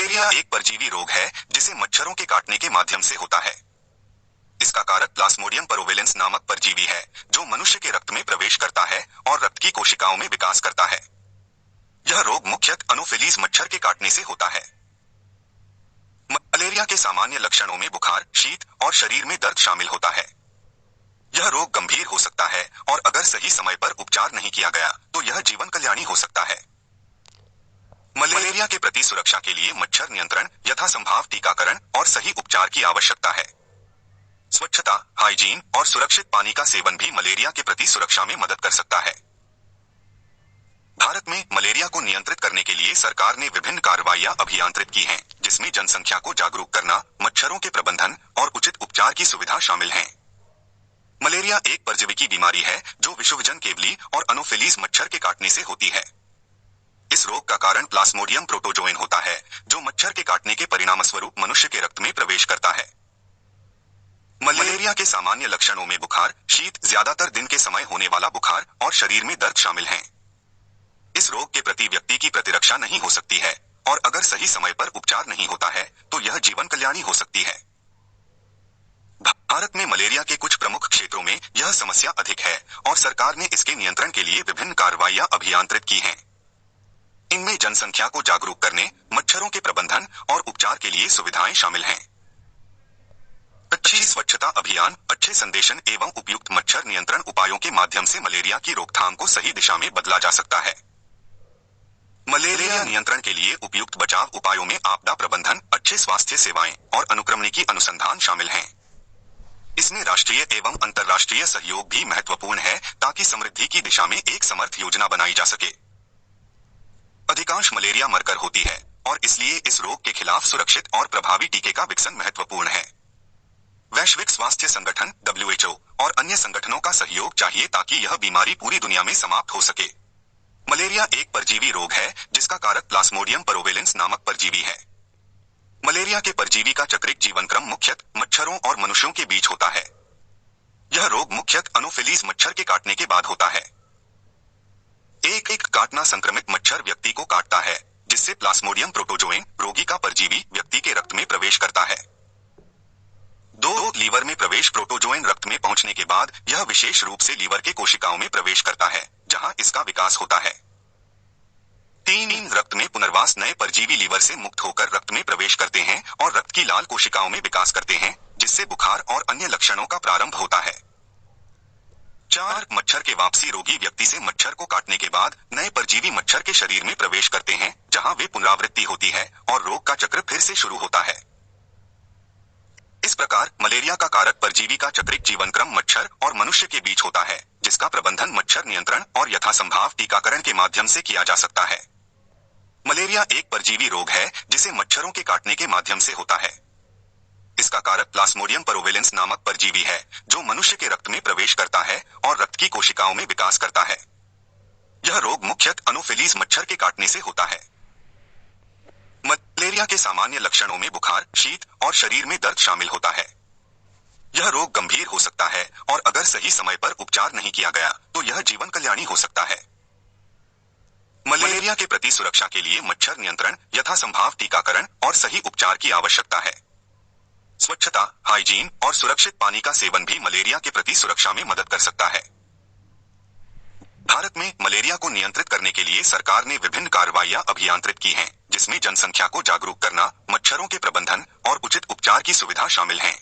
Malaria एक परजीवी रोग है जिसे मच्छरों के काटने के माध्यम से होता है। इसका कारक प्लाज्मोडियम परोवेलेंस नामक परजीवी है, जो मनुष्य के रक्त में प्रवेश करता है और रक्त की कोशिकाओं में विकास करता है। यह रोग मुख्यतः अनोफिलीज मच्छर के काटने से होता है। मलेरिया के सामान्य लक्षणों में बुखार, शीत और शरीर में दर्द शामिल होता है। यह रोग गंभीर हो सकता है और अगर सही समय पर उपचार नहीं किया गया तो यह जीवन कल्याणी हो सकता है। मलेरिया के प्रति सुरक्षा के लिए मच्छर नियंत्रण, यथासंभव टीकाकरण और सही उपचार की आवश्यकता है। स्वच्छता, हाइजीन और सुरक्षित पानी का सेवन भी मलेरिया के प्रति सुरक्षा में मदद कर सकता है। भारत में मलेरिया को नियंत्रित करने के लिए सरकार ने विभिन्न कार्रवाइयां अभियांत्रित की हैं, जिसमें जनसंख्या को जागरूक करना, मच्छरों के प्रबंधन और उचित उपचार की सुविधा शामिल है। मलेरिया एक परजीवी बीमारी है जो विषुवजन केवली और अनोफिलीज मच्छर के काटने से होती है। इस रोग का कारण प्लाज्मोडियम प्रोटोजोएन होता है, जो मच्छर के काटने के परिणामस्वरूप मनुष्य के रक्त में प्रवेश करता है। मलेरिया के सामान्य लक्षणों में बुखार, शीत, ज्यादातर दिन के समय होने वाला बुखार और शरीर में दर्द शामिल हैं। इस रोग के प्रति व्यक्ति की प्रतिरक्षा नहीं हो सकती है और अगर सही समय पर उपचार नहीं होता है तो यह जीवन कल्याणी हो सकती है। भारत में मलेरिया के कुछ प्रमुख क्षेत्रों में यह समस्या अधिक है और सरकार ने इसके नियंत्रण के लिए विभिन्न कार्रवाइयां अभियांत्रित की हैं। इनमें जनसंख्या को जागरूक करने, मच्छरों के प्रबंधन और उपचार के लिए सुविधाएं शामिल हैं। अच्छी स्वच्छता अभियान, अच्छे संदेशन एवं उपयुक्त मच्छर नियंत्रण उपायों के माध्यम से मलेरिया की रोकथाम को सही दिशा में बदला जा सकता है। मलेरिया नियंत्रण के लिए उपयुक्त बचाव उपायों में आपदा प्रबंधन, अच्छे स्वास्थ्य सेवाएं और अनुक्रमणिकी अनुसंधान शामिल हैं। इसमें राष्ट्रीय एवं अंतर्राष्ट्रीय सहयोग भी महत्वपूर्ण है ताकि समृद्धि की दिशा में एक समर्थ योजना बनाई जा सके। अधिकांश मलेरिया मरकर होती है और इसलिए इस रोग के खिलाफ सुरक्षित और प्रभावी टीके का विकसन महत्वपूर्ण है। वैश्विक स्वास्थ्य संगठन WHO और अन्य संगठनों का सहयोग चाहिए ताकि यह बीमारी पूरी दुनिया में समाप्त हो सके। मलेरिया एक परजीवी रोग है जिसका कारक प्लाज्मोडियम परोवेलेंस नामक परजीवी है। मलेरिया के परजीवी का चक्रिक जीवन क्रम मुख्यतः मच्छरों और मनुष्यों के बीच होता है। यह रोग मुख्यतः अनोफिलीज मच्छर के काटने के बाद होता है। एक काटना संक्रमित मच्छर व्यक्ति को काटता है, जिससे प्लाज्मोडियम प्रोटोजोएन, रोगी का परजीवी, व्यक्ति के रक्त में प्रवेश करता है। दो लीवर में प्रवेश प्रोटोजोएन रक्त में पहुंचने के बाद यह विशेष रूप से लीवर के कोशिकाओं में प्रवेश करता है, जहां इसका विकास होता है। 3 रक्त में पुनर्वास नए परजीवी लीवर से मुक्त होकर रक्त में प्रवेश करते हैं और रक्त की लाल कोशिकाओं में विकास करते हैं, जिससे बुखार और अन्य लक्षणों का प्रारंभ होता है। 4 मच्छर के वापसी रोगी व्यक्ति से मच्छर को काटने के बाद नए परजीवी मच्छर के शरीर में प्रवेश करते हैं, जहां वे पुनरावृत्ति होती है और रोग का चक्र फिर से शुरू होता है। इस प्रकार मलेरिया का कारक परजीवी का चक्रिक जीवन क्रम मच्छर और मनुष्य के बीच होता है, जिसका प्रबंधन मच्छर नियंत्रण और यथासंभव टीकाकरण के माध्यम से किया जा सकता है। मलेरिया एक परजीवी रोग है जिसे मच्छरों के काटने के माध्यम से होता है। इसका कारक प्लाज्मोडियम परोवेलेंस नामक परजीवी है, जो मनुष्य के रक्त में प्रवेश करता है और रक्त की कोशिकाओं में विकास करता है। यह रोग मुख्यतः अनोफिलीज मच्छर के काटने से होता है। मलेरिया के सामान्य लक्षणों में बुखार, शीत और शरीर में दर्द शामिल होता है। यह रोग गंभीर हो सकता है और अगर सही समय पर उपचार नहीं किया गया तो यह जीवन कल्याणी हो सकता है। मलेरिया के प्रति सुरक्षा के लिए मच्छर नियंत्रण, यथासंभव टीकाकरण और सही उपचार की आवश्यकता है। स्वच्छता, हाइजीन और सुरक्षित पानी का सेवन भी मलेरिया के प्रति सुरक्षा में मदद कर सकता है। भारत में मलेरिया को नियंत्रित करने के लिए सरकार ने विभिन्न कार्रवाइयां अभियांत्रित की हैं, जिसमें जनसंख्या को जागरूक करना, मच्छरों के प्रबंधन और उचित उपचार की सुविधा शामिल हैं।